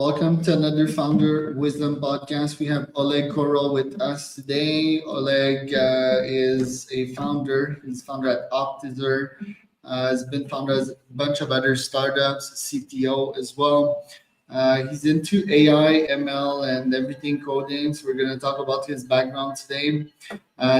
Welcome to another Founder Wisdom podcast. We have Oleg Korol with us today. Oleg is a founder. He's founder at Optisor. Has been founder of a bunch of other startups, CTO as well. He's into AI, ML, and everything coding. So we're going to talk about his background today.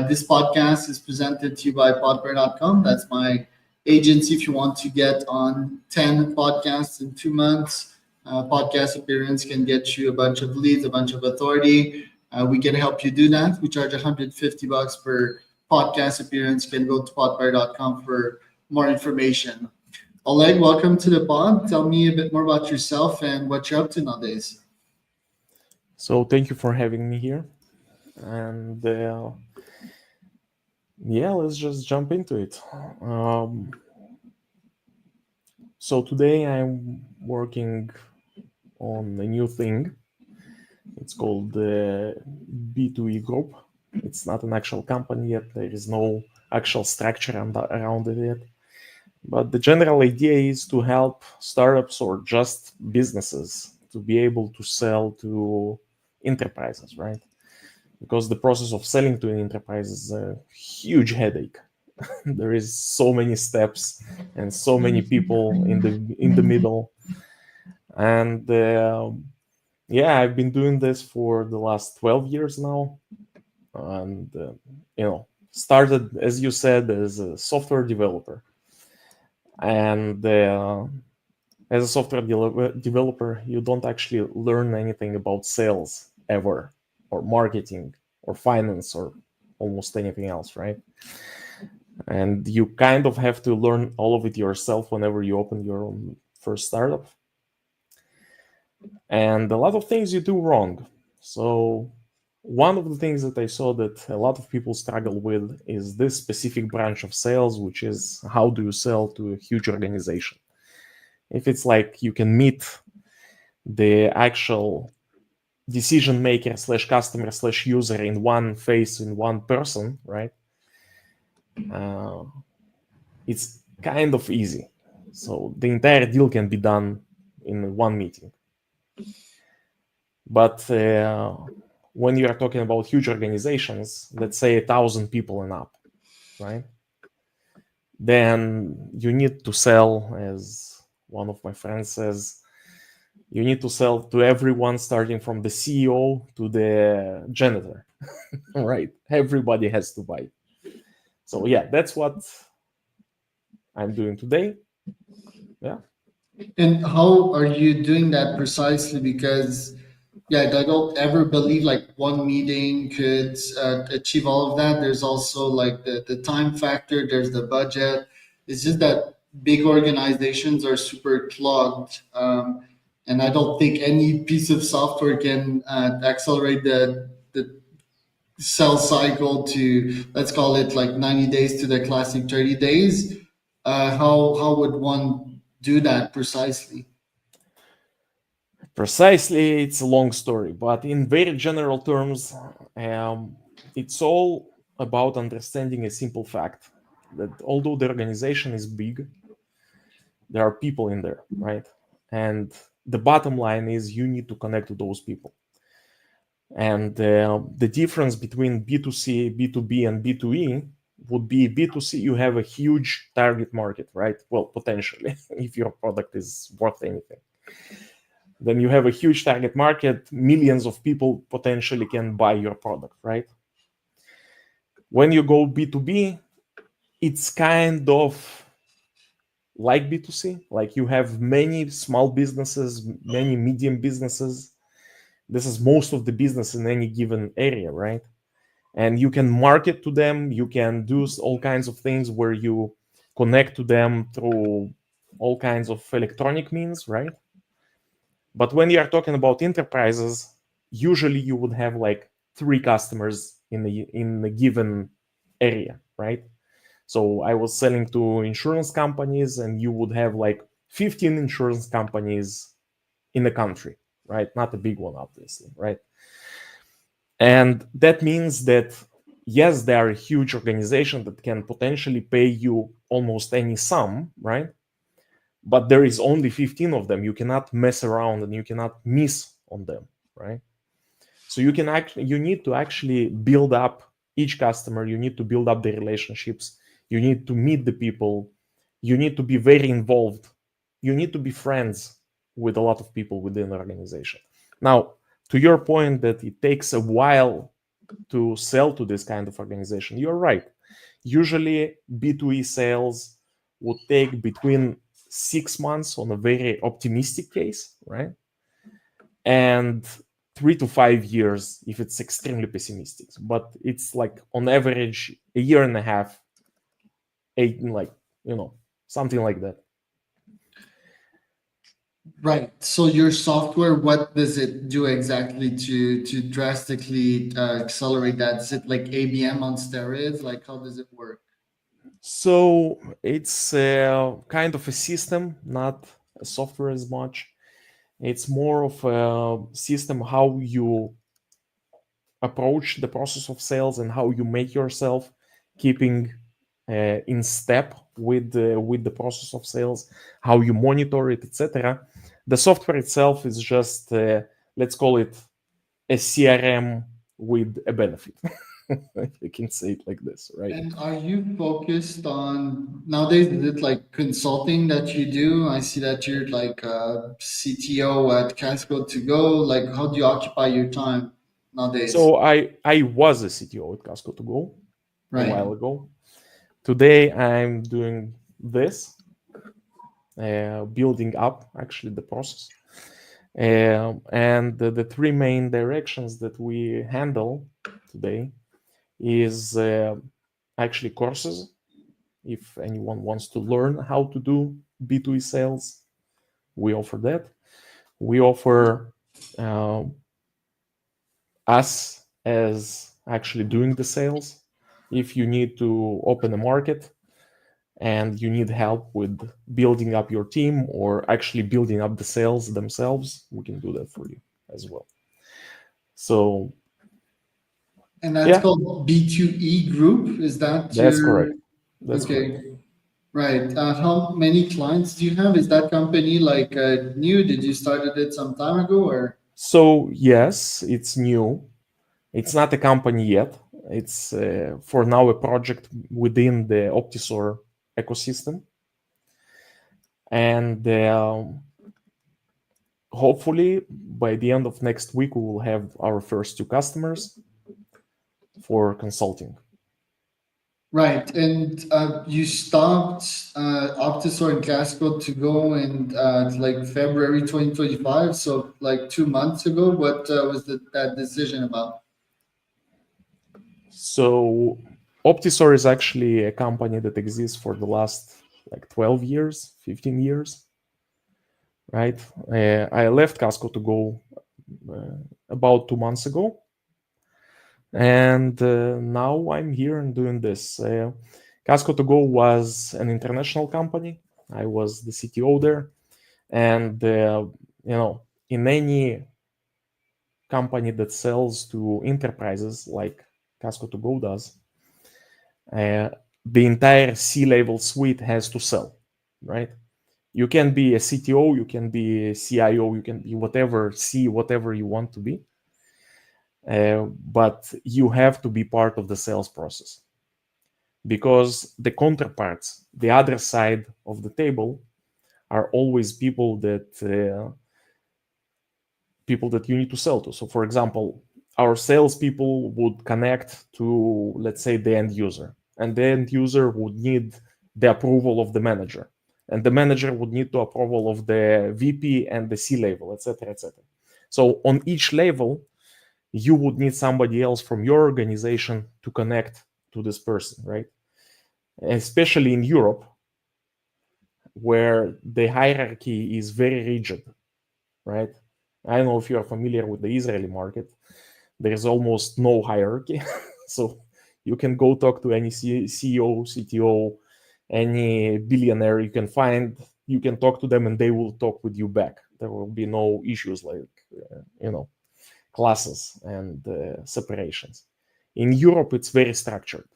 This podcast is presented to you by podbear.com. That's my agency if you want to get on 10 podcasts in 2 months. Podcast appearance can get you a bunch of leads, a bunch of authority. We can help you do that. We charge $150 per podcast appearance. You can go to podbear.com for more information. Oleg, welcome to the pod. Tell me a bit more about yourself and what you're up to nowadays. So thank you for having me here. And let's just jump into it. So today I'm working on a new thing. It's called the B2E Group. It's not an actual company yet. There is no actual structure around it yet. But the general idea is to help startups or just businesses to be able to sell to enterprises, right? Because the process of selling to an enterprise is a huge headache. There is so many steps and so many people in the middle. And I've been doing this for the last 12 years now. And started, as you said, as a software developer. And as a software developer, you don't actually learn anything about sales ever, or marketing, or finance, or almost anything else, right? And you kind of have to learn all of it yourself whenever you open your own first startup. And a lot of things you do wrong. So one of the things that I saw that a lot of people struggle with is this specific branch of sales, which is how do you sell to a huge organization? If it's like you can meet the actual decision maker / customer / user in one face, in one person, right? It's kind of easy. So the entire deal can be done in one meeting. But when you are talking about huge organizations, let's say 1,000 people and up, right? Then you need to sell, as one of my friends says, you need to sell to everyone, starting from the CEO to the janitor, right? Everybody has to buy. So yeah, that's what I'm doing today. Yeah. And how are you doing that precisely? Because I don't ever believe like one meeting could achieve all of that. There's also like the time factor, there's the budget. It's just that big organizations are super clogged. And I don't think any piece of software can accelerate the sales cycle to, let's call it like 90 days to the classic 30 days. How would one do that precisely? Precisely, it's a long story, but in very general terms, it's all about understanding a simple fact that although the organization is big, there are people in there, right? And the bottom line is you need to connect to those people. And the difference between B2C, B2B, and B2E would be B2C, you have a huge target market, right? Well, potentially, if your product is worth anything. Then you have a huge target market, millions of people potentially can buy your product, right? When you go B2B, it's kind of like B2C, like you have many small businesses, many medium businesses. This is most of the business in any given area, right? And you can market to them, you can do all kinds of things where you connect to them through all kinds of electronic means, right? But when you are talking about enterprises, usually you would have like 3 customers in a given area, right? So I was selling to insurance companies, and you would have like 15 insurance companies in the country, right? Not a big one, obviously, right? And that means that, yes, they are a huge organization that can potentially pay you almost any sum, right? but there is only 15 of them. You cannot mess around and you cannot miss on them, right? So you need to actually build up each customer. You need to build up the relationships. You need to meet the people. You need to be very involved. You need to be friends with a lot of people within the organization. Now, to your point that it takes a while to sell to this kind of organization, you're right. Usually B2E sales would take between 6 months on a very optimistic case, right? And 3 to 5 years if it's extremely pessimistic. But it's like on average a year and a half, eight, like, something like that. Right. So your software, what does it do exactly to drastically accelerate that? Is it like ABM on steroids? Like how does it work? So it's kind of a system, not a software as much. It's more of a system how you approach the process of sales and how you make yourself keeping in step with the process of sales, how you monitor it, etc. The software itself is just let's call it a CRM with a benefit. You can say it like this, right? And are you focused on nowadays? Is it like consulting that you do? I see that you're like a CTO at Casco to go. Like, how do you occupy your time nowadays? So I was a CTO at Casco to go a while Right. ago. Today I'm doing this, building up actually the process. And the three main directions that we handle today is actually courses. If anyone wants to learn how to do B2E sales, we offer that. We offer uh, us as actually doing the sales. If you need to open a market and you need help with building up your team or actually building up the sales themselves, we can do that for you as well. So And that's yeah, called B2E Group. Is that that's your correct. That's correct. okay? Right. How many clients do you have? Is that company like new? Did you started it some time ago or? So yes, it's new. It's not a company yet. It's for now a project within the Optisor ecosystem, and hopefully by the end of next week we will have our first two customers for consulting. Right, and you stopped Optisor and Casco to go in like February 2025, so like 2 months ago. What was that decision about? So Optisor is actually a company that exists for the last like 12 years, 15 years, right? I left Casco to go about 2 months ago, and now I'm here and doing this. Casco to go was an international company. I was the CTO there, and in any company that sells to enterprises like Casco to go does, uh, the entire C-level suite has to sell, right? You can be a CTO, you can be a CIO, you can be whatever whatever you want to be, but you have to be part of the sales process because the counterparts, the other side of the table, are always people that you need to sell to. So, for example, our salespeople would connect to, let's say, the end user, and the end user would need the approval of the manager, and the manager would need the approval of the VP and the C level, etc., etc. So, on each level, you would need somebody else from your organization to connect to this person, right? Especially in Europe, where the hierarchy is very rigid, right? I don't know if you are familiar with the Israeli market. There is almost no hierarchy. So you can go talk to any CEO, CTO, any billionaire you can find. You can talk to them and they will talk with you back. There will be no issues like, classes and separations. In Europe, it's very structured.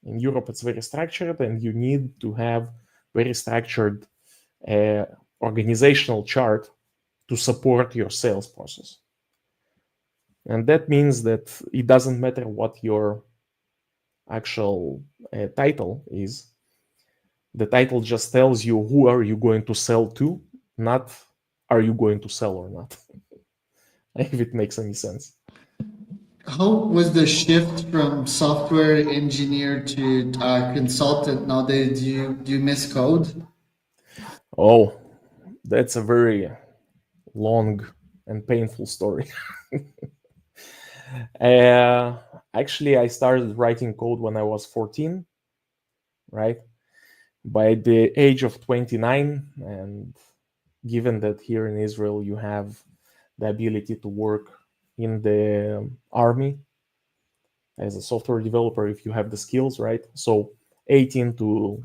In Europe, it's very structured, and you need to have very structured a organizational chart to support your sales process. And that means that it doesn't matter what your actual title is. The title just tells you who are you going to sell to, not are you going to sell or not. If it makes any sense. How was the shift from software engineer to consultant nowadays? Do you miss code? Oh, that's a very long and painful story. uh, Actually, I started writing code when I was 14, right? By the age of 29, and given that here in Israel you have the ability to work in the army as a software developer if you have the skills, right? So 18 to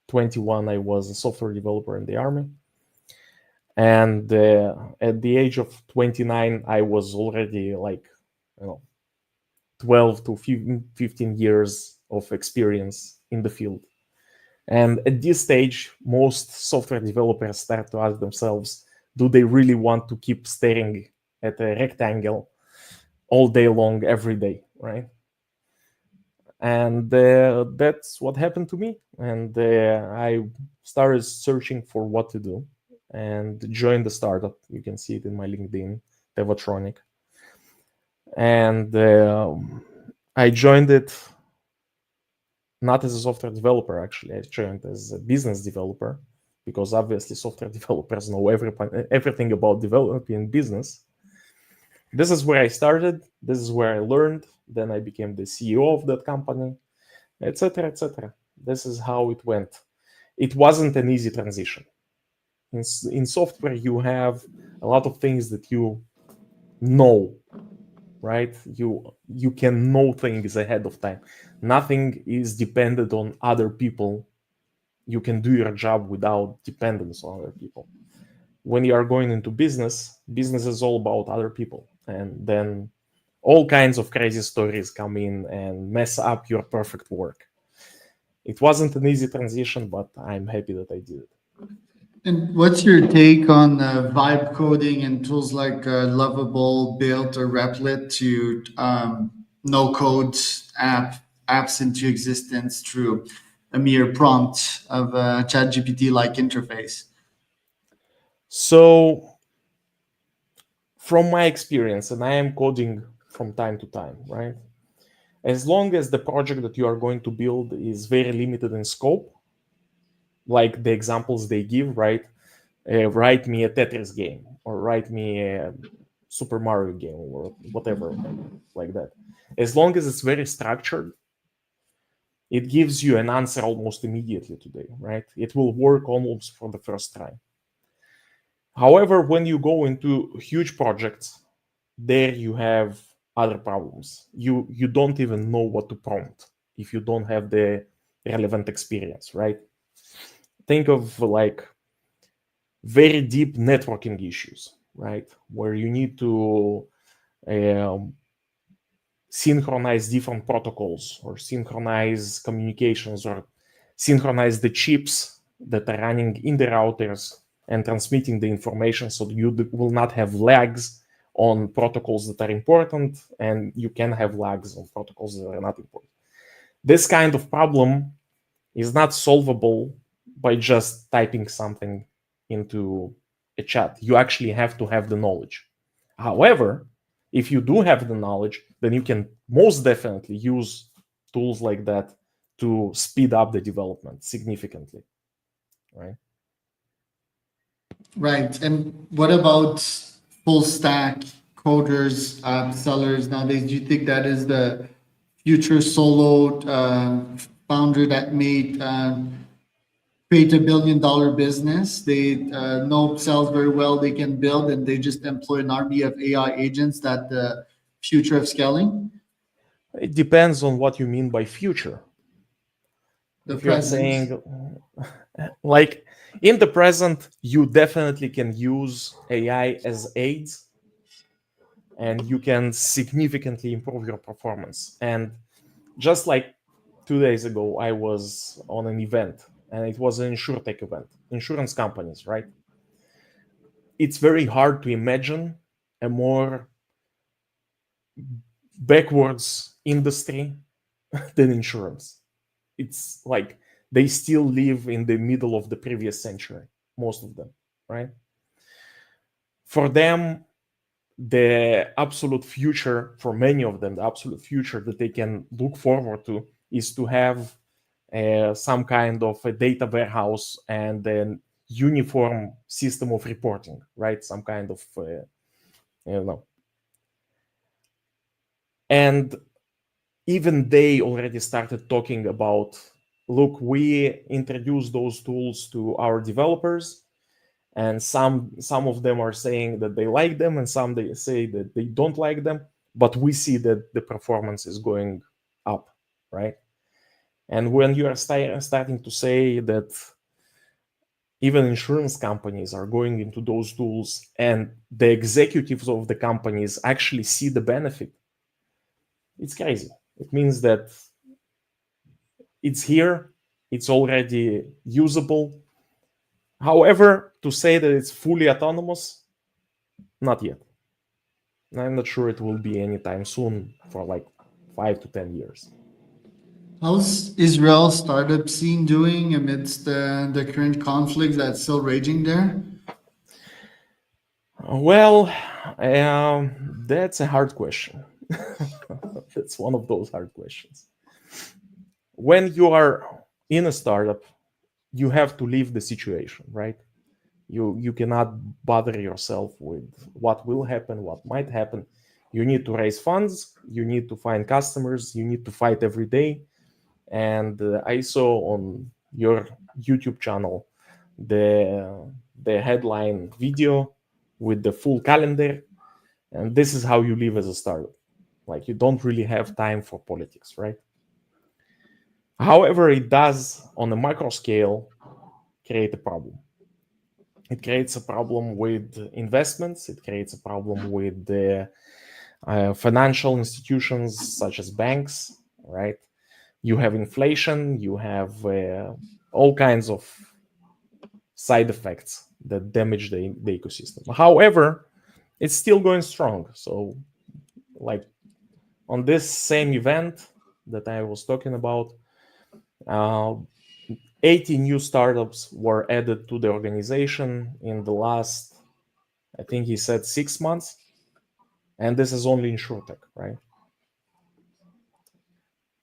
21, I was a software developer in the army. And at the age of 29, I was already like, 12 to 15 years of experience in the field. And at this stage, most software developers start to ask themselves, do they really want to keep staring at a rectangle all day long, every day, right? And that's what happened to me. And I started searching for what to do and joined the startup. You can see it in my LinkedIn, Devatronic. And I joined it not as a software developer, actually. I joined as a business developer because obviously software developers know everything about developing business. This is where I started. This is where I learned. Then I became the CEO of that company, etc., etc. This is how it went. It wasn't an easy transition. In software, you have a lot of things that you know, right? You can know things ahead of time. Nothing is dependent on other people. You can do your job without dependence on other people. When you are going into business is all about other people, and then all kinds of crazy stories come in and mess up your perfect work. It wasn't an easy transition, but I'm happy that I did it. And what's your take on vibe coding and tools like Lovable, Build, or Replit to no code apps into existence through a mere prompt of a ChatGPT like interface? So, from my experience, and I am coding from time to time, right? As long as the project that you are going to build is very limited in scope, like the examples they give, right? Write me a Tetris game or write me a Super Mario game or whatever, like that. As long as it's very structured, it gives you an answer almost immediately today, right? It will work almost for the first try. However, when you go into huge projects, there you have other problems. You don't even know what to prompt if you don't have the relevant experience, right? Think of like very deep networking issues, right? Where you need to um, synchronize different protocols or synchronize communications or synchronize the chips that are running in the routers and transmitting the information so you will not have lags on protocols that are important and you can have lags on protocols that are not important. This kind of problem is not solvable by just typing something into a chat. You actually have to have the knowledge. However, if you do have the knowledge, then you can most definitely use tools like that to speed up the development significantly, right? Right. And what about full stack coders, sellers nowadays? Do you think that is the future solo founder that made create $1 billion business? They know sales very well. They can build, and they just employ an army of AI agents. That the future of scaling, It depends on what you mean by future. the If you're present. saying like in the present, you definitely can use AI as aids and you can significantly improve your performance. And just like 2 days ago, I was on an event and it was an insurtech event, insurance companies, right? It's very hard to imagine a more backwards industry than insurance. It's like they still live in the middle of the previous century, most of them, right? For them, the absolute future, for many of them, the absolute future that they can look forward to is to have some kind of a data warehouse and then uniform system of reporting, right? Some kind of, you know, and even they already started talking about, look, we introduced those tools to our developers, and some of them are saying that they like them, and some they say that they don't like them, but we see that the performance is going up, right? And when you are starting to say that even insurance companies are going into those tools and the executives of the companies actually see the benefit, it's crazy. It means that it's here, it's already usable. However, to say that it's fully autonomous, not yet. I'm not sure it will be anytime soon, for like 5 to 10 years. How's Israel startup scene doing amidst the current conflict that's still raging there? Well, that's a hard question. That's one of those hard questions. When you are in a startup, you have to leave the situation, right? You cannot bother yourself with what will happen, what might happen. You need to raise funds, you need to find customers, you need to fight every day. And I saw on your YouTube channel the headline video with the full calendar, and this is how you live as a startup. Like, you don't really have time for politics, right? However, it does on a micro scale create a problem. It creates a problem with investments, it creates a problem with the financial institutions such as banks, right? You have inflation, you have all kinds of side effects that damage the ecosystem. However, it's still going strong. So, like, on this same event that I was talking about, uh, 80 new startups were added to the organization in the last, I think he said, 6 months. And this is only insurtech, right?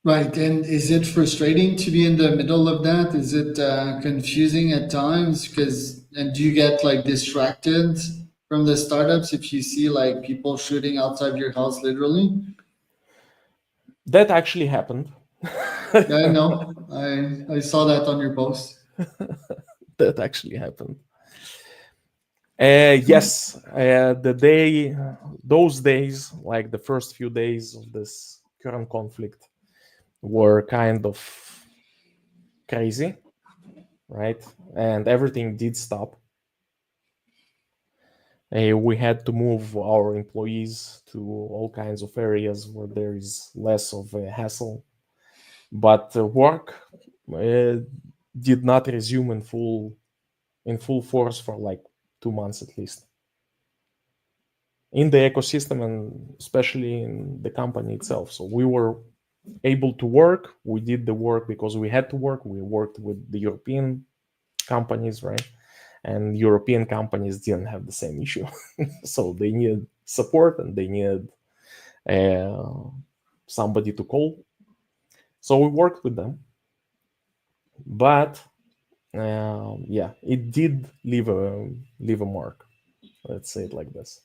Right, and is it frustrating to be in the middle of that? Is it confusing at times? Because and do you get like distracted from the startups if you see like people shooting outside your house, literally? That actually happened. Yeah, I know. I saw that on your post. That actually happened. Yes, those days, like the first few days of this current conflict, were kind of crazy, right? And everything did stop. We had to move our employees to all kinds of areas where there is less of a hassle. But work uh, did not resume in full force for like 2 months at least. In the ecosystem and especially in the company itself. So we were able to work. We did the work because we had to work. We worked with the European companies, right? And European companies didn't have the same issue. So they needed support and they needed uh, somebody to call. So we worked with them. But yeah, it did leave a mark. Let's say it like this.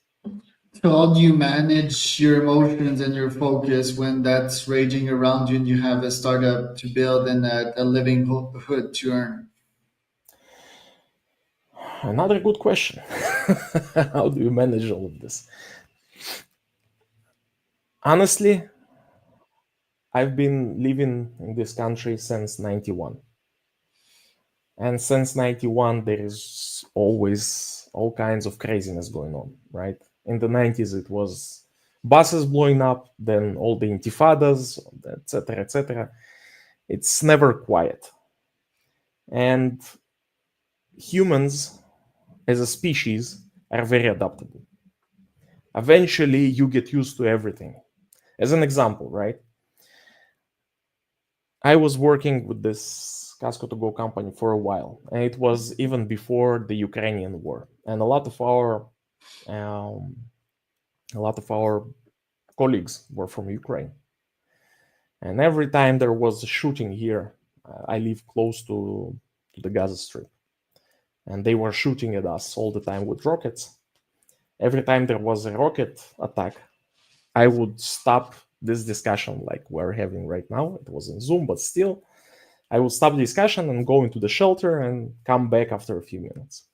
So how do you manage your emotions and your focus when that's raging around you and you have a startup to build and a livelihood to earn? Another good question. How do you manage all of this? Honestly, I've been living in this country since 91. And since 91, there is always all kinds of craziness going on, right? In the 90s, it was buses blowing up, then all the intifadas, etc., etc. It's never quiet. And humans as a species are very adaptable. Eventually, you get used to everything. As an example, right? I was working with this Casco to Go company for a while, and it was even before the Ukrainian war. And um, a lot of our colleagues were from Ukraine. And every time there was a shooting here, I live close to the Gaza Strip, and they were shooting at us all the time with rockets. Every time there was a rocket attack, I would stop this discussion like we're having right now. It was in Zoom, but still, I would stop the discussion and go into the shelter and come back after a few minutes.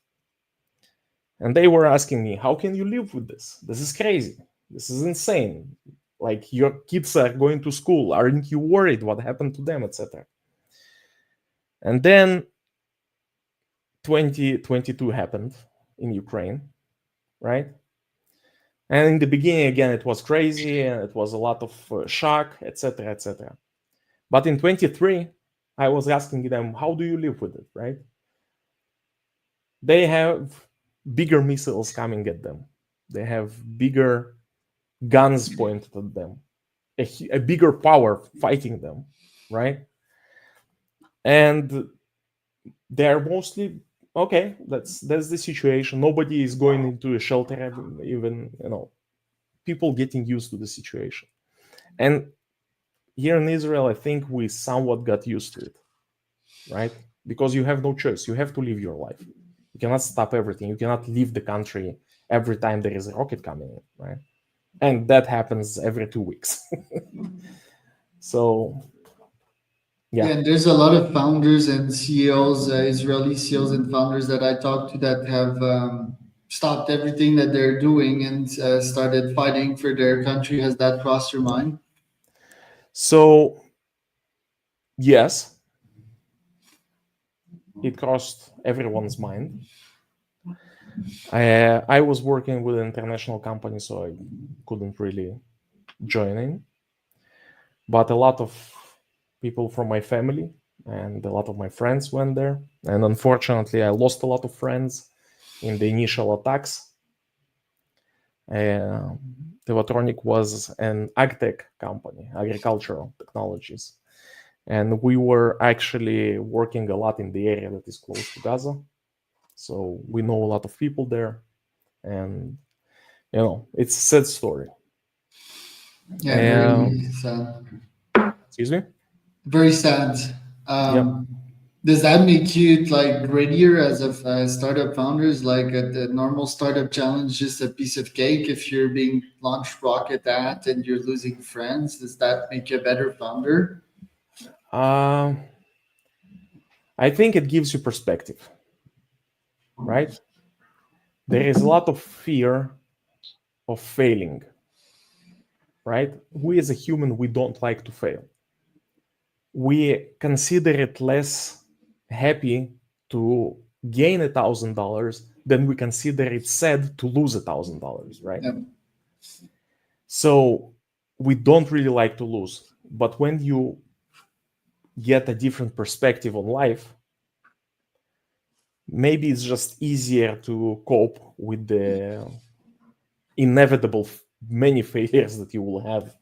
And they were asking me, how can you live with this? This is crazy. This is insane. Like, your kids are going to school. Aren't you worried what happened to them, etc.? And then 2022 happened in Ukraine, right? And in the beginning, again, it was crazy and it was a lot of shock, etc., etc. But in 23, I was asking them, how do you live with it, right? They have bigger missiles coming at them. They have bigger guns pointed at them, a bigger power fighting them, right? And they're mostly okay. That's the situation. Nobody is going into a shelter, even people getting used to the situation. And here in Israel, I think we somewhat got used to it, right? Because you have no choice. You have to live your life. You cannot stop everything. You cannot leave the country every time there is a rocket coming in, right? And that happens every 2 weeks. So, Yeah, yeah. and there's a lot of founders and CEOs, Israeli CEOs and founders that I talked to that have stopped everything that they're doing and started fighting for their country. Has that crossed your mind? So, yes, it crossed everyone's mind. I was working with an international company, so I couldn't really join in. But a lot of people from my family and a lot of my friends went there. And unfortunately, I lost a lot of friends in the initial attacks. Tevatronic was an agtech company, agricultural technologies. And we were actually working a lot in the area that is close to Gaza. So we know a lot of people there. And, it's a sad story. Yeah, very sad. Excuse me? Very sad. Yep. Does that make you like grittier as a startup founders? Like a normal startup challenge, just a piece of cake. If you're being launched rocket at and you're losing friends, does that make you a better founder? I think it gives you perspective, right? There is a lot of fear of failing, right? We as a human, we don't like to fail. We consider it less happy to gain $1,000 than we consider it sad to lose $1,000, right? Yeah. So we don't really like to lose. But when you get a different perspective on life, maybe it's just easier to cope with the inevitable many failures that you will have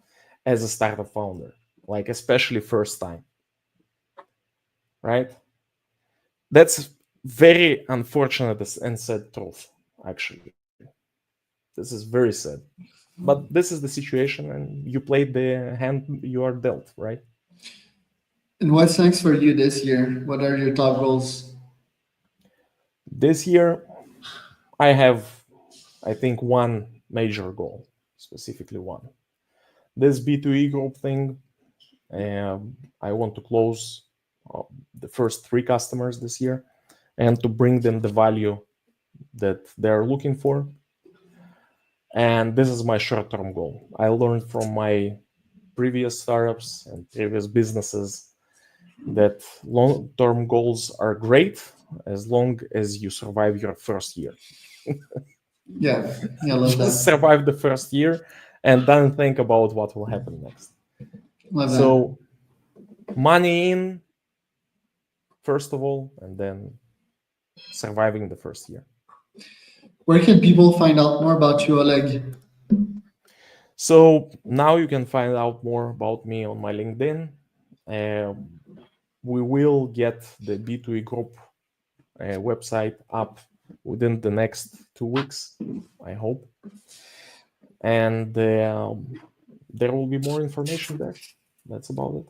as a startup founder, like especially first time, right? That's very unfortunate and sad truth, actually. This is very sad. But this is the situation, and you played the hand you are dealt, right? And what's next for you this year? What are your top goals? This year, I have, I think, one major goal, specifically one. This B2E group thing, I want to close the first 3 customers this year and to bring them the value that they're looking for. And this is my short-term goal. I learned from my previous startups and previous businesses that long-term goals are great as long as you survive your first year. Yeah, yeah, I love Just that. survive the first year and then think about what will happen next. Love that. So money in, first of all, and then surviving the first year. Where can people find out more about you, Oleg? So now you can find out more about me on my LinkedIn. We will get the B2E group website up within the next 2 weeks, I hope. And there will be more information there. That's about it.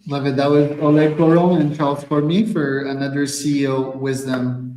Love it. That was Oleg Korol and Charles Cormier for another CEO Wisdom